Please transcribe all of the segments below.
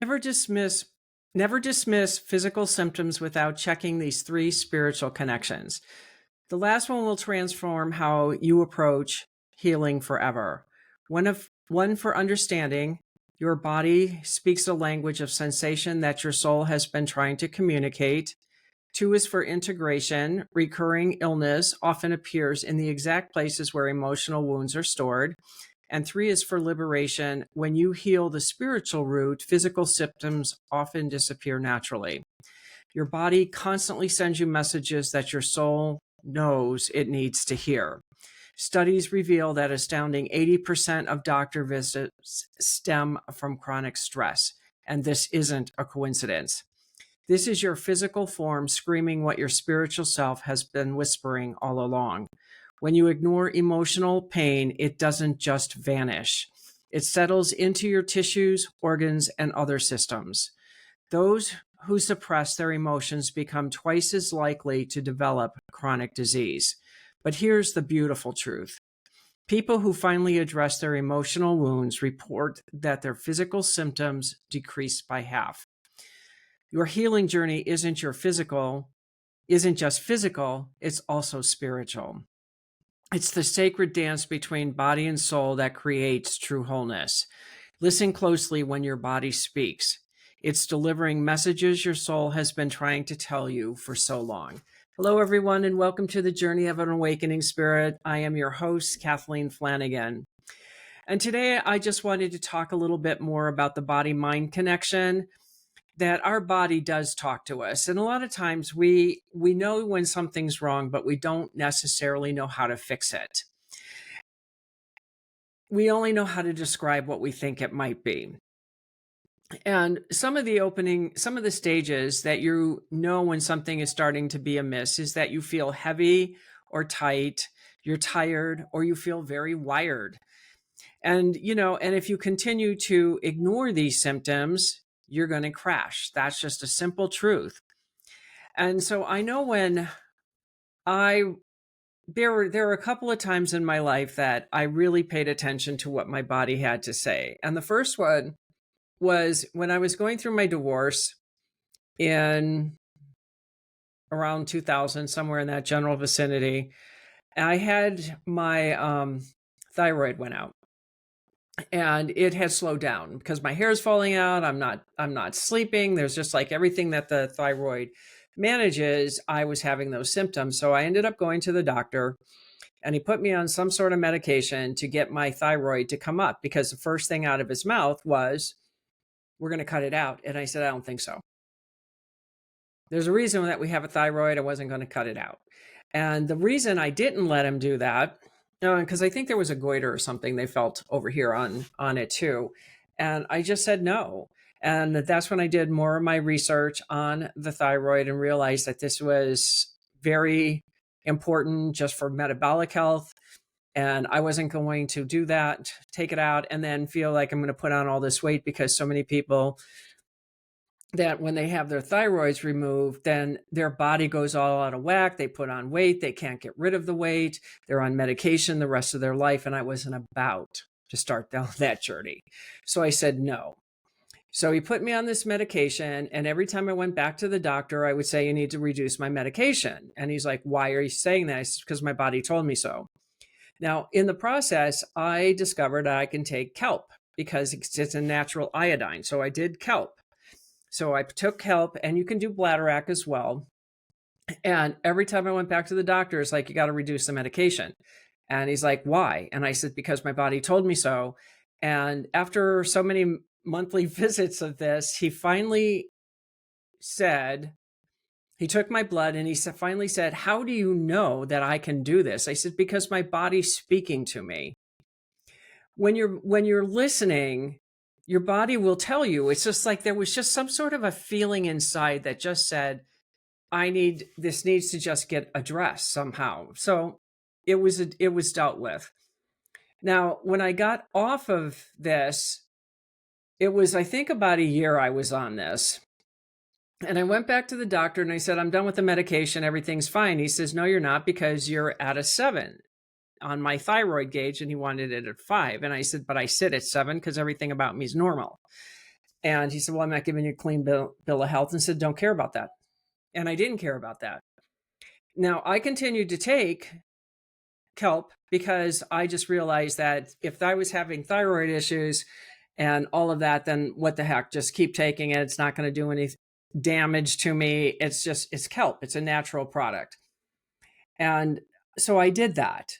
Never dismiss never dismiss physical symptoms without checking these three spiritual connections. The last one will transform how you approach healing forever. One for understanding, your body speaks a language of sensation that your soul has been trying to communicate. Two is for integration. Recurring illness often appears in the exact places where emotional wounds are stored. And three is for liberation. When you heal the spiritual root, physical symptoms often disappear naturally. Your body constantly sends you messages that your soul knows it needs to hear. Studies reveal that astounding 80% of doctor visits stem from chronic stress, and this isn't a coincidence. This is your physical form screaming what your spiritual self has been whispering all along. When you ignore emotional pain, it doesn't just vanish. It settles into your tissues, organs, and other systems. Those who suppress their emotions become twice as likely to develop chronic disease. But here's the beautiful truth. People who finally address their emotional wounds report that their physical symptoms decrease by half. Your healing journey isn't just physical, it's also spiritual. It's the sacred dance between body and soul that creates true wholeness. Listen closely when your body speaks. It's delivering messages your soul has been trying to tell you for so long. Hello, everyone, and welcome to the Journey of an Awakening Spirit. I am your host, Kathleen Flanagan. And today I just wanted to talk a little bit more about the body-mind connection, that our body does talk to us. And a lot of times we know when something's wrong, but we don't necessarily know how to fix it. We only know how to describe what we think it might be. And some of the stages that you know when something is starting to be amiss is that you feel heavy or tight, you're tired, or you feel very wired. And, and if you continue to ignore these symptoms, you're going to crash. That's just a simple truth. And so I know when there were a couple of times in my life that I really paid attention to what my body had to say. And the first one was when I was going through my divorce in around 2000, somewhere in that general vicinity. I had my thyroid went out. And it had slowed down because my hair is falling out. I'm not sleeping. There's just like everything that the thyroid manages. I was having those symptoms. So I ended up going to the doctor and he put me on some sort of medication to get my thyroid to come up, because the first thing out of his mouth was, "We're going to cut it out." And I said, "I don't think so. There's a reason that we have a thyroid. I wasn't going to cut it out." And the reason I didn't let him do that, because I think there was a goiter or something they felt over here on it too. And I just said no. And that's when I did more of my research on the thyroid and realized that this was very important just for metabolic health. And I wasn't going to do that, take it out, and then feel like I'm going to put on all this weight, because so many people that when they have their thyroids removed, then their body goes all out of whack. They put on weight. They can't get rid of the weight. They're on medication the rest of their life. And I wasn't about to start down that journey. So I said no. So he put me on this medication. And every time I went back to the doctor, I would say, "You need to reduce my medication." And he's like, "Why are you saying that?" I said, "Because my body told me so." Now, in the process, I discovered I can take kelp because it's a natural iodine. So I did kelp. So I took kelp, and you can do bladderwrack as well. And every time I went back to the doctor, it's like, "You got to reduce the medication." And he's like, "Why?" And I said, "Because my body told me so." And after so many monthly visits of this, he finally said, he took my blood and he finally said, "How do you know that I can do this?" I said, "Because my body's speaking to me." When you're listening, your body will tell you. It's just like there was just some sort of a feeling inside that just said, this needs to just get addressed somehow. So it was dealt with. Now, when I got off of this, it was, I think, about a year I was on this. And I went back to the doctor and I said, "I'm done with the medication. Everything's fine." He says, "No, you're not, because you're at a 7 on my thyroid gauge," and he wanted it at 5. And I said, "But I sit at 7 because everything about me is normal." And he said, well, I'm not giving you a clean bill of health, and said, don't care about that. And I didn't care about that. Now, I continued to take kelp because I just realized that if I was having thyroid issues and all of that, then what the heck, just keep taking it. It's not going to do any damage to me. It's kelp. It's a natural product. And so I did that.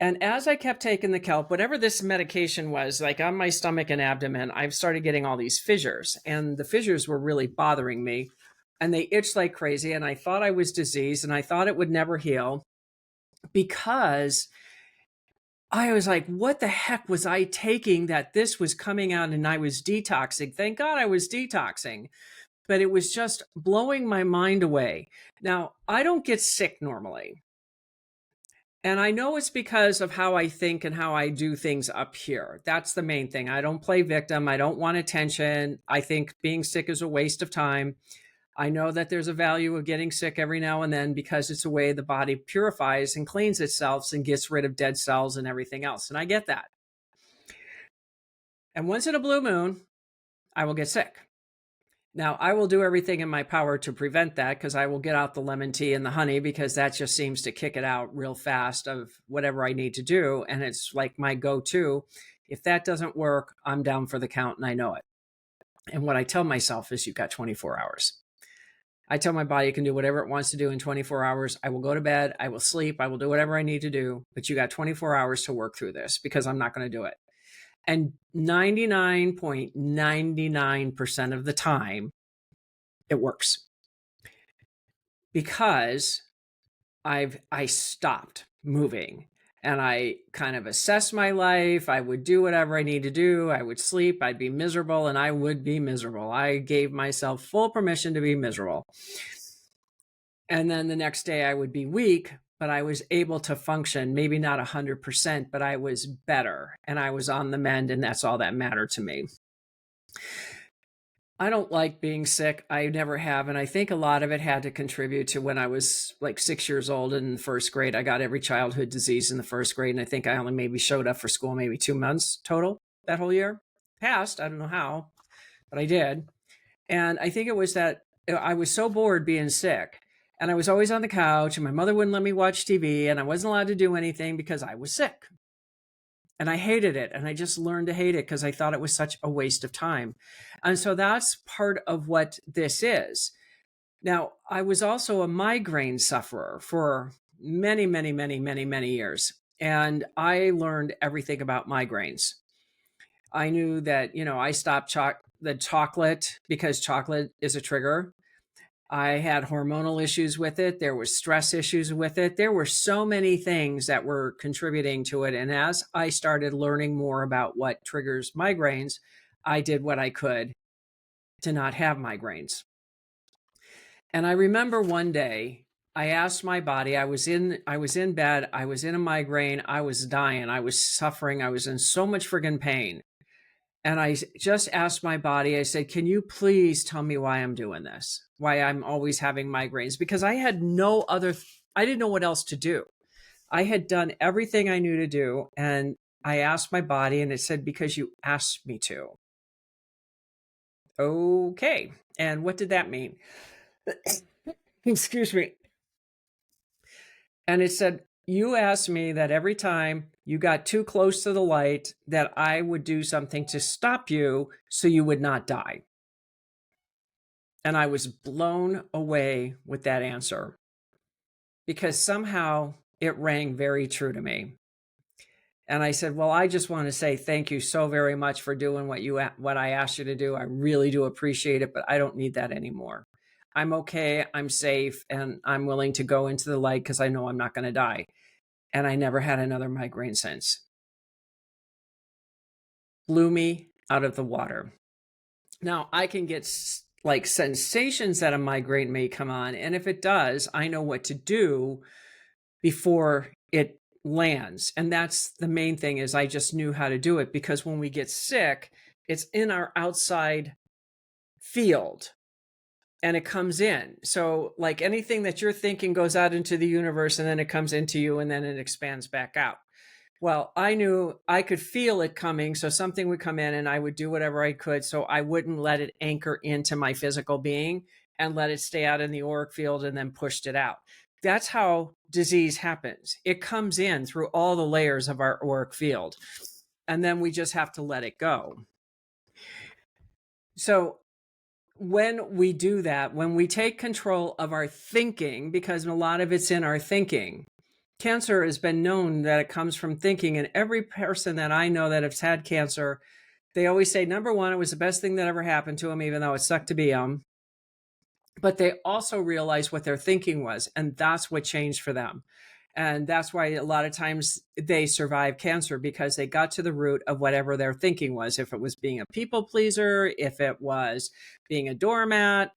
And as I kept taking the kelp, whatever this medication was, like on my stomach and abdomen, I've started getting all these fissures, and the fissures were really bothering me, and they itched like crazy. And I thought I was diseased, and I thought it would never heal, because I was like, what the heck was I taking that this was coming out and I was detoxing? Thank God I was detoxing, but it was just blowing my mind away. Now, I don't get sick normally. And I know it's because of how I think and how I do things up here. That's the main thing. I don't play victim. I don't want attention. I think being sick is a waste of time. I know that there's a value of getting sick every now and then, because it's a way the body purifies and cleans itself and gets rid of dead cells and everything else. And I get that. And once in a blue moon, I will get sick. Now, I will do everything in my power to prevent that, because I will get out the lemon tea and the honey, because that just seems to kick it out real fast of whatever I need to do. And it's like my go-to. If that doesn't work, I'm down for the count, and I know it. And what I tell myself is, you've got 24 hours. I tell my body it can do whatever it wants to do in 24 hours. I will go to bed. I will sleep. I will do whatever I need to do. But you got 24 hours to work through this, because I'm not going to do it. And 99.99% of the time, it works, because I stopped moving, and I kind of assessed my life. I would do whatever I need to do. I would sleep. I'd be miserable, and I would be miserable. I gave myself full permission to be miserable. And then the next day I would be weak, but I was able to function, maybe not 100%, but I was better, and I was on the mend, and that's all that mattered to me. I don't like being sick. I never have. And I think a lot of it had to contribute to when I was like 6 years old in first grade. I got every childhood disease in the first grade. And I think I only maybe showed up for school maybe 2 months total that whole year. Passed. I don't know how, but I did. And I think it was that I was so bored being sick, and I was always on the couch, and my mother wouldn't let me watch TV, and I wasn't allowed to do anything because I was sick. And I hated it. And I just learned to hate it, because I thought it was such a waste of time. And so that's part of what this is. Now, I was also a migraine sufferer for many, many, many, many, many years. And I learned everything about migraines. I knew that, I stopped the chocolate, because chocolate is a trigger. I had hormonal issues with it. There was stress issues with it. There were so many things that were contributing to it. And as I started learning more about what triggers migraines, I did what I could to not have migraines. And I remember one day I asked my body, I was in bed, I was in a migraine, I was dying, I was suffering, I was in so much friggin' pain. And I just asked my body, I said, can you please tell me why I'm doing this? Why I'm always having migraines? Because I had I didn't know what else to do. I had done everything I knew to do. And I asked my body, and it said, because you asked me to. Okay. And what did that mean? Excuse me. And it said, you asked me that every time you got too close to the light, that I would do something to stop you so you would not die. And I was blown away with that answer, because somehow it rang very true to me. And I said, well, I just want to say thank you so very much for doing what I asked you to do. I really do appreciate it, but I don't need that anymore. I'm okay, I'm safe, and I'm willing to go into the light, because I know I'm not going to die. And I never had another migraine since. Blew me out of the water. Now, I can get like sensations that a migraine may come on. And if it does, I know what to do before it lands. And that's the main thing, is I just knew how to do it, because when we get sick, it's in our outside field and it comes in. So like anything that you're thinking goes out into the universe, and then it comes into you, and then it expands back out. Well, I knew I could feel it coming. So something would come in and I would do whatever I could. So I wouldn't let it anchor into my physical being and let it stay out in the auric field and then pushed it out. That's how disease happens. It comes in through all the layers of our auric field. And then we just have to let it go. So when we do that, when we take control of our thinking, because a lot of it's in our thinking, cancer has been known that it comes from thinking. And every person that I know that has had cancer, they always say, number one, it was the best thing that ever happened to them, even though it sucked to be them. But they also realized what their thinking was, and that's what changed for them. And that's why a lot of times they survive cancer, because they got to the root of whatever their thinking was. If it was being a people pleaser, if it was being a doormat,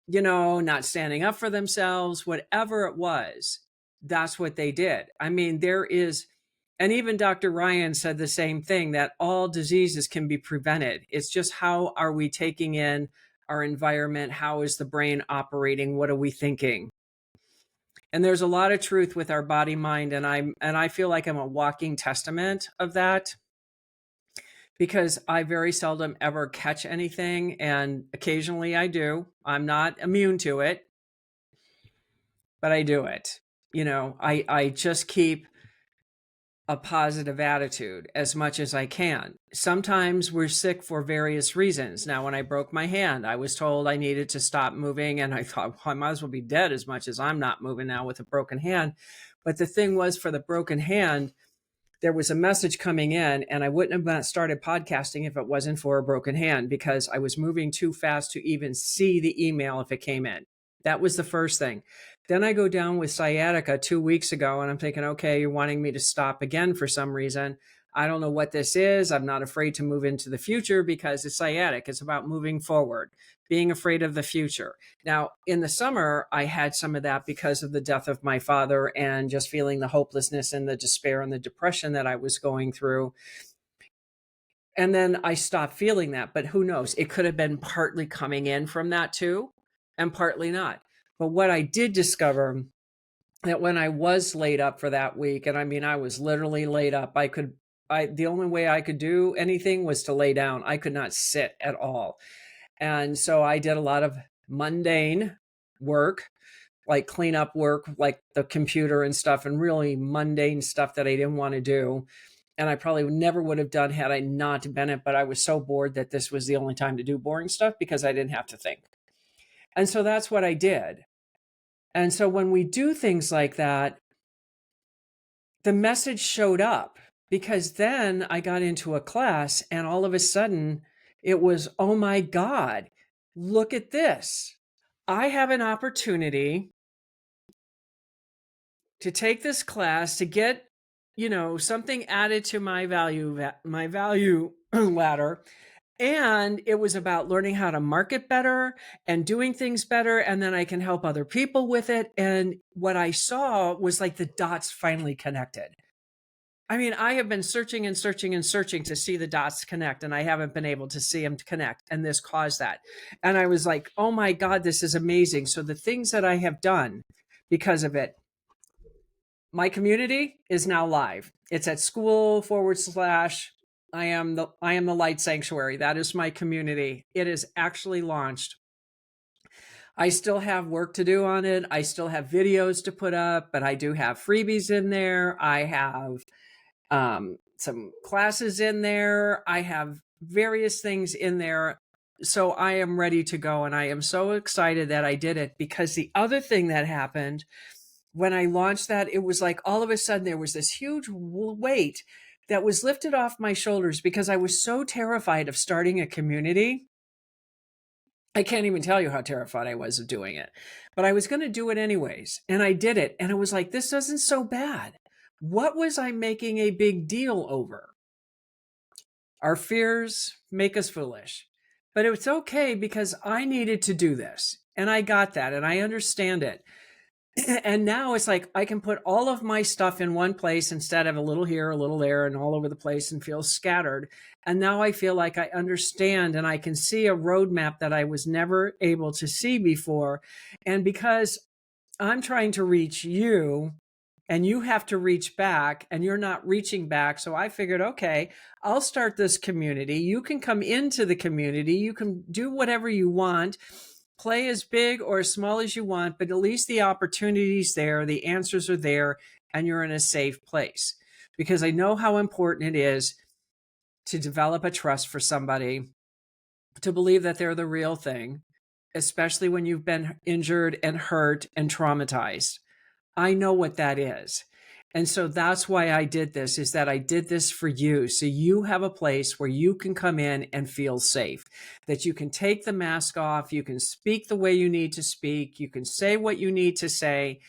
not standing up for themselves, whatever it was, that's what they did. I mean, and even Dr. Ryan said the same thing, that all diseases can be prevented. It's just, how are we taking in our environment? How is the brain operating? What are we thinking? And there's a lot of truth with our body mind. And I feel like I'm a walking testament of that, because I very seldom ever catch anything. And occasionally I do. I'm not immune to it, but I do it. I just keep a positive attitude as much as I can. Sometimes we're sick for various reasons. Now, when I broke my hand, I was told I needed to stop moving, and I thought, well, I might as well be dead as much as I'm not moving now with a broken hand. But the thing was, for the broken hand, there was a message coming in, and I wouldn't have started podcasting if it wasn't for a broken hand, because I was moving too fast to even see the email if it came in. That was the first thing. Then I go down with sciatica 2 weeks ago, and I'm thinking, okay, you're wanting me to stop again for some reason. I don't know what this is. I'm not afraid to move into the future, because it's sciatic. It's about moving forward, being afraid of the future. Now, in the summer, I had some of that because of the death of my father, and just feeling the hopelessness and the despair and the depression that I was going through. And then I stopped feeling that, but who knows? It could have been partly coming in from that too, and partly not. But what I did discover, that when I was laid up for that week, and I mean, I was literally laid up, the only way I could do anything was to lay down. I could not sit at all. And so I did a lot of mundane work, like cleanup work, like the computer and stuff, and really mundane stuff that I didn't want to do. And I probably never would have done had I not been it, but I was so bored that this was the only time to do boring stuff, because I didn't have to think. And so that's what I did. And so when we do things like that, the message showed up, because then I got into a class and all of a sudden it was, oh my God, look at this. I have an opportunity to take this class to get, something added to my value ladder. And it was about learning how to market better and doing things better. And then I can help other people with it. And what I saw was like the dots finally connected. I mean, I have been searching and searching and searching to see the dots connect, and I haven't been able to see them connect. And this caused that. And I was like, oh my God, this is amazing. So the things that I have done because of it, my community is now live. It's at school / I am the light sanctuary. That is my community. It is actually launched. I still have work to do on it. I still have videos to put up, but I do have freebies in there. I have some classes in there. I have various things in there. So I am ready to go. And I am so excited that I did it, because the other thing that happened when I launched that, it was like all of a sudden there was this huge weight that was lifted off my shoulders, because I was so terrified of starting a community. I can't even tell you how terrified I was of doing it, but I was going to do it anyways. And I did it. And it was like, this isn't so bad. What was I making a big deal over? Our fears make us foolish, but it's okay, because I needed to do this, and I got that, and I understand it. And now it's like I can put all of my stuff in one place instead of a little here, a little there, and all over the place, and feel scattered. And now I feel like I understand, and I can see a roadmap that I was never able to see before. And because I'm trying to reach you, and you have to reach back and you're not reaching back. So I figured, okay, I'll start this community. You can come into the community. You can do whatever you want, play as big or as small as you want, but at least the opportunity's there, the answers are there, and you're in a safe place. Because I know how important it is to develop a trust for somebody, to believe that they're the real thing, especially when you've been injured and hurt and traumatized. I know what that is. And so that's why I did this, is that I did this for you. So you have a place where you can come in and feel safe, that you can take the mask off. You can speak the way you need to speak. You can say what you need to say.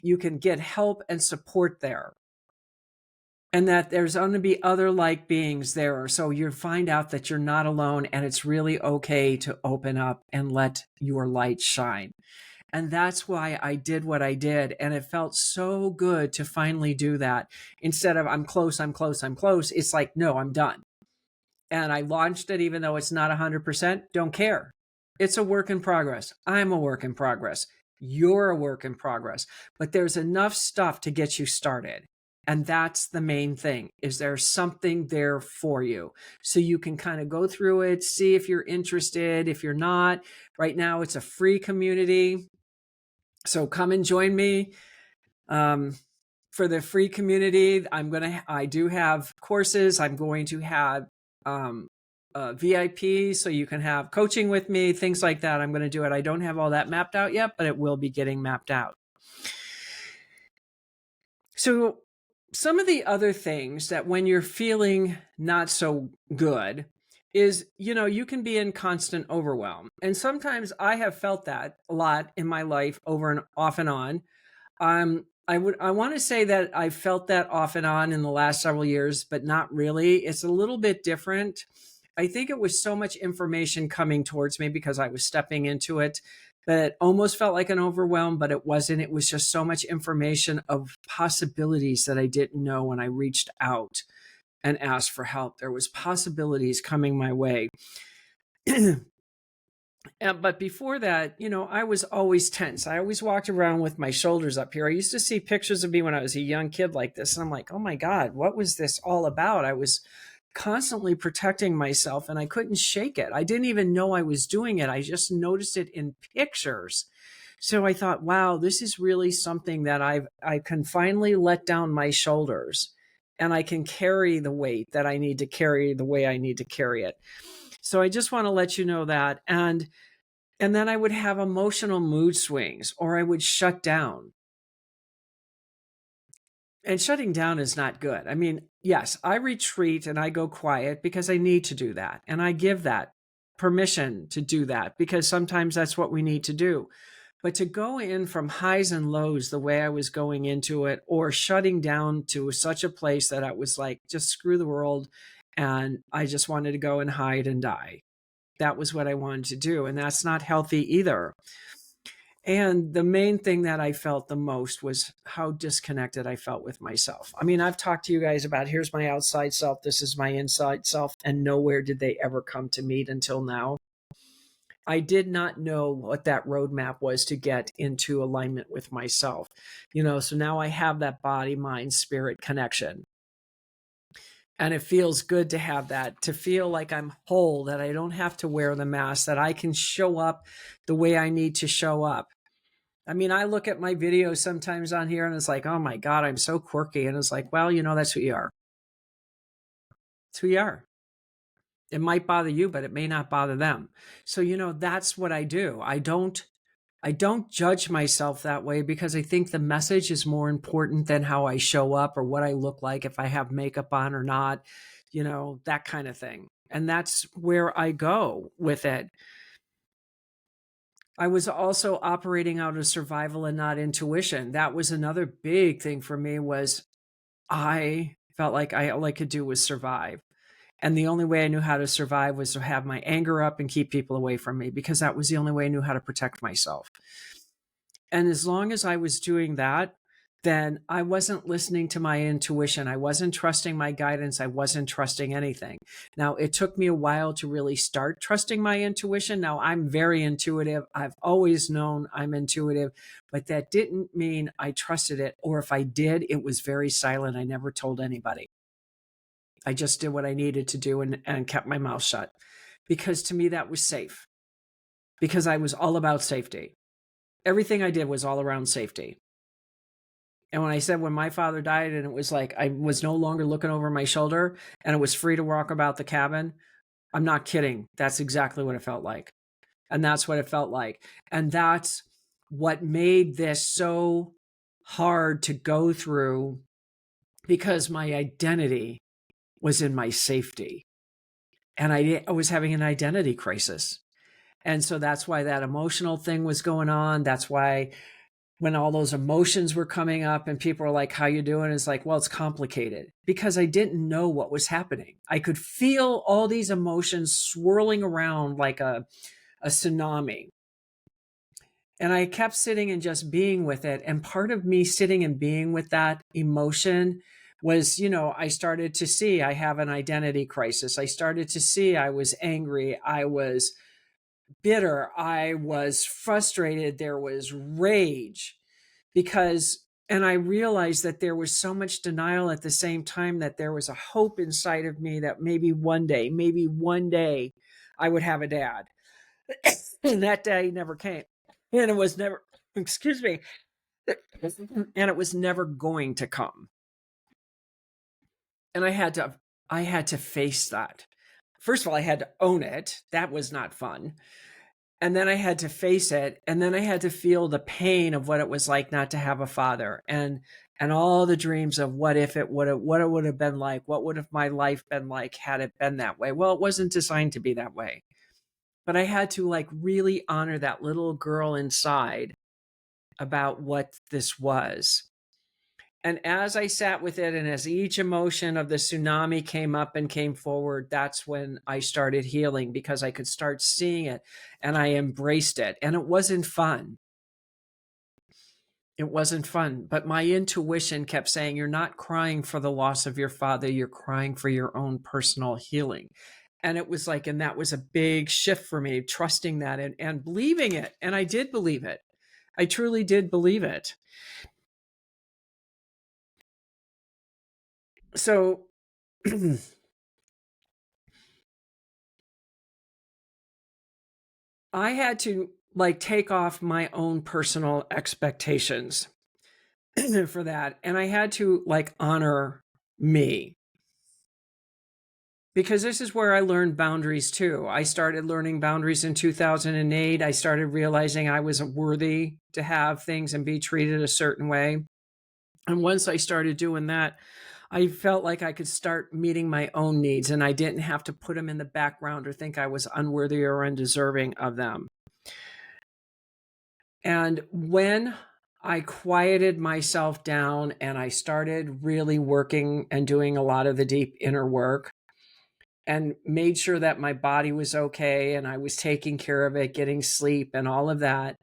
You can get help and support there. And that there's going to be other like beings there. So you find out that you're not alone, and it's really okay to open up and let your light shine. And that's why I did what I did. And it felt so good to finally do that. Instead of I'm close, I'm close, I'm close. It's like, no, I'm done. And I launched it, even though it's not 100%. Don't care. It's a work in progress. I'm a work in progress. You're a work in progress. But there's enough stuff to get you started. And that's the main thing, is there's something there for you. So you can kind of go through it, see if you're interested. If you're not, right now it's a free community. So come and join me for the free community. I do have courses. I'm going to have VIP, so you can have coaching with me, things like that. I'm going to do it. I don't have all that mapped out yet, but it will be getting mapped out. So some of the other things that when you're feeling not so good is, you can be in constant overwhelm. And sometimes I have felt that a lot in my life, over and off and on. I want to say that I felt that off and on in the last several years, but not really. It's a little bit different. I think it was so much information coming towards me because I was stepping into it, that it almost felt like an overwhelm, but it wasn't. It was just so much information of possibilities that I didn't know when I reached out and asked for help. There was possibilities coming my way. But before that, I was always tense. I always walked around with my shoulders up here. I used to see pictures of me when I was a young kid like this, and I'm like, oh my God, what was this all about? I was constantly protecting myself, and I couldn't shake it. I didn't even know I was doing it. I just noticed it in pictures. So I thought, wow, this is really something that I can finally let down my shoulders, and I can carry the weight that I need to carry the way I need to carry it. So I just want to let you know that. And then I would have emotional mood swings, or I would shut down. And shutting down is not good. I mean, yes, I retreat and I go quiet because I need to do that. And I give that permission to do that because sometimes that's what we need to do. But to go in from highs and lows the way I was going into it, or shutting down to such a place that I was like, just screw the world, and I just wanted to go and hide and die. That was what I wanted to do. And that's not healthy either. And the main thing that I felt the most was how disconnected I felt with myself. I mean, I've talked to you guys about, here's my outside self, this is my inside self, and nowhere did they ever come to meet until now. I did not know what that roadmap was to get into alignment with myself. So now I have that body, mind, spirit connection. And it feels good to have that, to feel like I'm whole, that I don't have to wear the mask, that I can show up the way I need to show up. I mean, I look at my videos sometimes on here and it's like, oh my God, I'm so quirky. And it's like, well, that's who you are. It's who you are. It might bother you, but it may not bother them. So, that's what I do. I don't judge myself that way because I think the message is more important than how I show up or what I look like, if I have makeup on or not, that kind of thing. And that's where I go with it. I was also operating out of survival and not intuition. That was another big thing for me, was I felt like all I could do was survive. And the only way I knew how to survive was to have my anger up and keep people away from me, because that was the only way I knew how to protect myself. And as long as I was doing that, then I wasn't listening to my intuition. I wasn't trusting my guidance. I wasn't trusting anything. Now, it took me a while to really start trusting my intuition. Now, I'm very intuitive. I've always known I'm intuitive, but that didn't mean I trusted it. Or if I did, it was very silent. I never told anybody. I just did what I needed to do and kept my mouth shut, because to me, that was safe, because I was all about safety. Everything I did was all around safety. And when I said when my father died and it was like I was no longer looking over my shoulder and it was free to walk about the cabin, I'm not kidding. That's exactly what it felt like. And that's what it felt like. And that's what made this so hard to go through, because my identity was in my safety. And I was having an identity crisis. And so that's why that emotional thing was going on. That's why when all those emotions were coming up and people were like, how you doing? It's like, well, it's complicated, because I didn't know what was happening. I could feel all these emotions swirling around like a tsunami. And I kept sitting and just being with it. And part of me sitting and being with that emotion was, I started to see I have an identity crisis. I started to see I was angry. I was bitter. I was frustrated. There was rage, and I realized that there was so much denial at the same time, that there was a hope inside of me that maybe one day I would have a dad. And that day never came. And it was never, excuse me, and it was never going to come. And I had to face that. First of all, I had to own it. That was not fun. And then I had to face it. And then I had to feel the pain of what it was like not to have a father, and all the dreams of what it would have been like. What would have my life been like had it been that way? Well, it wasn't designed to be that way. But I had to really honor that little girl inside about what this was. And as I sat with it, and as each emotion of the tsunami came up and came forward, that's when I started healing, because I could start seeing it and I embraced it. And it wasn't fun. It wasn't fun. But my intuition kept saying, you're not crying for the loss of your father. You're crying for your own personal healing. And it was and that was a big shift for me, trusting that and believing it. And I did believe it. I truly did believe it. So I had to take off my own personal expectations for that. And I had to honor me, because this is where I learned boundaries too. I started learning boundaries in 2008. I started realizing I wasn't worthy to have things and be treated a certain way. And once I started doing that, I felt like I could start meeting my own needs, and I didn't have to put them in the background or think I was unworthy or undeserving of them. And when I quieted myself down and I started really working and doing a lot of the deep inner work, and made sure that my body was okay and I was taking care of it, getting sleep and all of that,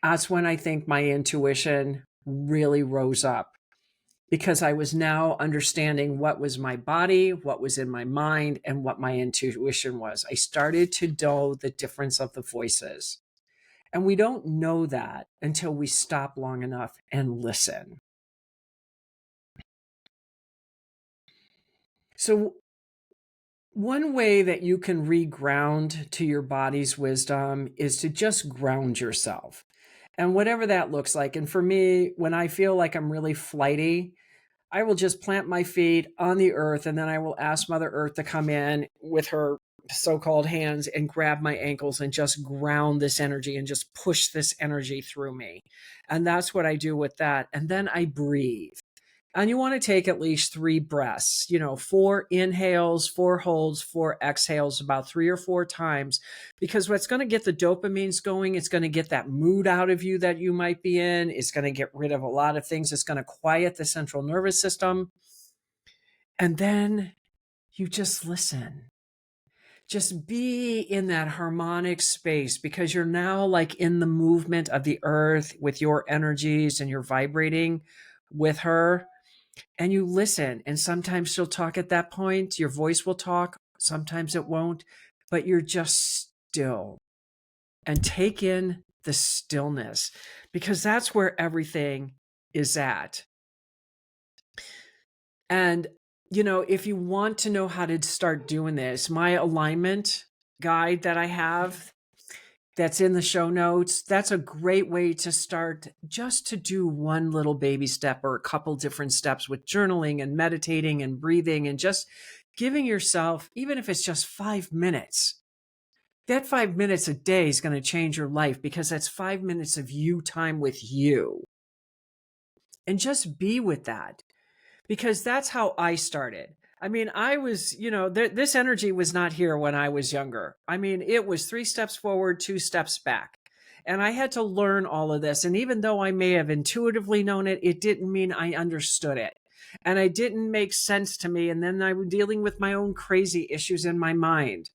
that's when I think my intuition really rose up, because I was now understanding what was my body, what was in my mind, and what my intuition was. I started to know the difference of the voices. And we don't know that until we stop long enough and listen. So, one way that you can reground to your body's wisdom is to just ground yourself. And whatever that looks like. And for me, when I feel like I'm really flighty, I will just plant my feet on the earth, and then I will ask Mother Earth to come in with her so-called hands and grab my ankles and just ground this energy and just push this energy through me. And that's what I do with that. And then I breathe. And you want to take at least 3 breaths, 4 inhales, 4 holds, 4 exhales, about 3 or 4 times, because what's going to get the dopamines going, it's going to get that mood out of you that you might be in. It's going to get rid of a lot of things. It's going to quiet the central nervous system. And then you just listen. Just be in that harmonic space, because you're now in the movement of the earth with your energies, and you're vibrating with her and you listen. And sometimes she'll talk at that point. Your voice will talk. Sometimes it won't, but you're just still and take in the stillness because that's where everything is at. And, if you want to know how to start doing this, my alignment guide that I have that's in the show notes, that's a great way to start just to do one little baby step or a couple different steps with journaling and meditating and breathing and just giving yourself, even if it's just 5 minutes, that 5 minutes a day is going to change your life because that's 5 minutes of you time with you. And just be with that because that's how I started. I mean, I was, this energy was not here when I was younger. I mean, it was 3 steps forward, 2 steps back. And I had to learn all of this. And even though I may have intuitively known it, it didn't mean I understood it. And it didn't make sense to me. And then I was dealing with my own crazy issues in my mind.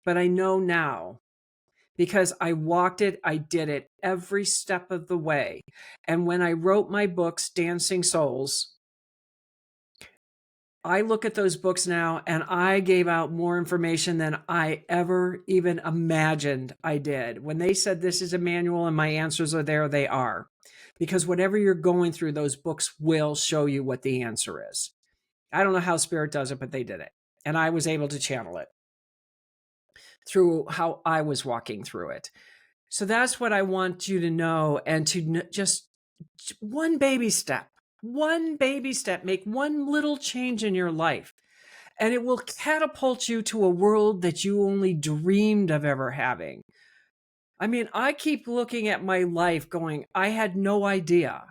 But I know now because I walked it, I did it every step of the way. And when I wrote my books, Dancing Souls, I look at those books now and I gave out more information than I ever even imagined I did. When they said this is a manual and my answers are there, they are. Because whatever you're going through, those books will show you what the answer is. I don't know how Spirit does it, but they did it. And I was able to channel it through how I was walking through it. So that's what I want you to know and to just one baby step, make one little change in your life. And it will catapult you to a world that you only dreamed of ever having. I mean, I keep looking at my life going, I had no idea.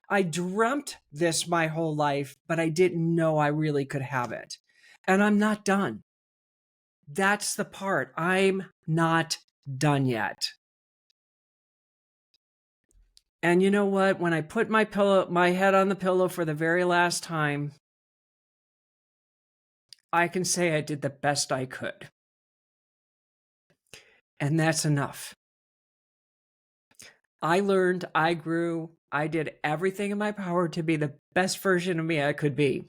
I dreamt this my whole life, but I didn't know I really could have it. And I'm not done. That's the part. I'm not done yet. And you know what? When I put my head on the pillow for the very last time, I can say I did the best I could. And that's enough. I learned, I grew, I did everything in my power to be the best version of me I could be.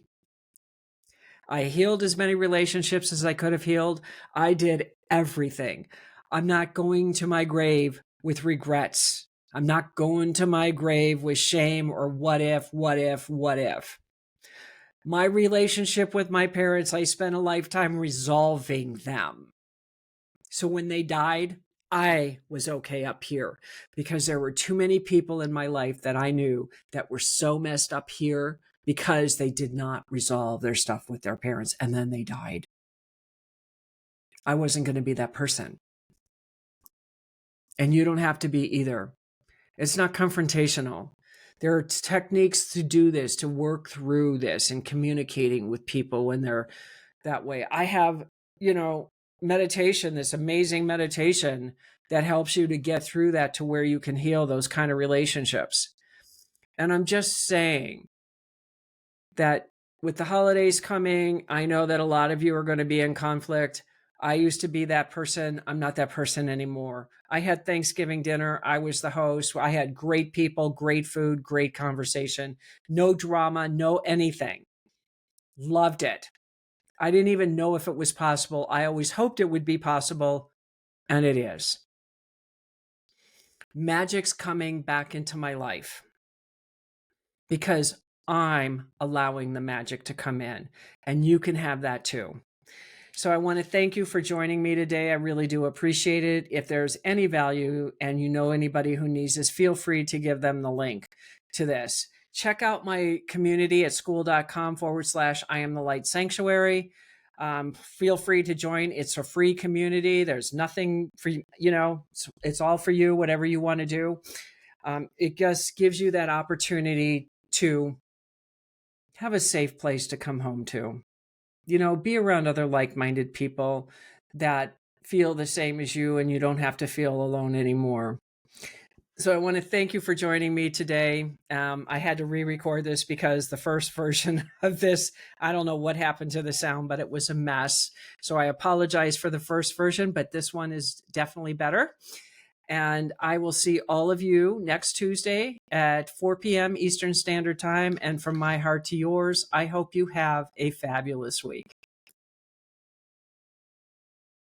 I healed as many relationships as I could have healed. I did everything. I'm not going to my grave with regrets. I'm not going to my grave with shame or what if. My relationship with my parents, I spent a lifetime resolving them. So when they died, I was okay up here because there were too many people in my life that I knew that were so messed up here because they did not resolve their stuff with their parents and then they died. I wasn't going to be that person. And you don't have to be either. It's not confrontational. There are techniques to do this, to work through this and communicating with people when they're that way. I have, meditation, this amazing meditation that helps you to get through that to where you can heal those kind of relationships. And I'm just saying that with the holidays coming, I know that a lot of you are going to be in conflict. I used to be that person. I'm not that person anymore. I had Thanksgiving dinner. I was the host. I had great people, great food, great conversation, no drama, no anything. Loved it. I didn't even know if it was possible. I always hoped it would be possible, and it is. Magic's coming back into my life because I'm allowing the magic to come in, and you can have that too. So I want to thank you for joining me today. I really do appreciate it. If there's any value and you know anybody who needs this, feel free to give them the link to this. Check out my community at school.com/I am the light sanctuary. Feel free to join. It's a free community. There's nothing for you, it's all for you, whatever you want to do. It just gives you that opportunity to have a safe place to come home to. Be around other like-minded people that feel the same as you and you don't have to feel alone anymore. So I want to thank you for joining me today. I had to re-record this because the first version of this, I don't know what happened to the sound, but it was a mess. So I apologize for the first version, but this one is definitely better. And I will see all of you next Tuesday at 4 p.m. Eastern Standard Time. And from my heart to yours, I hope you have a fabulous week.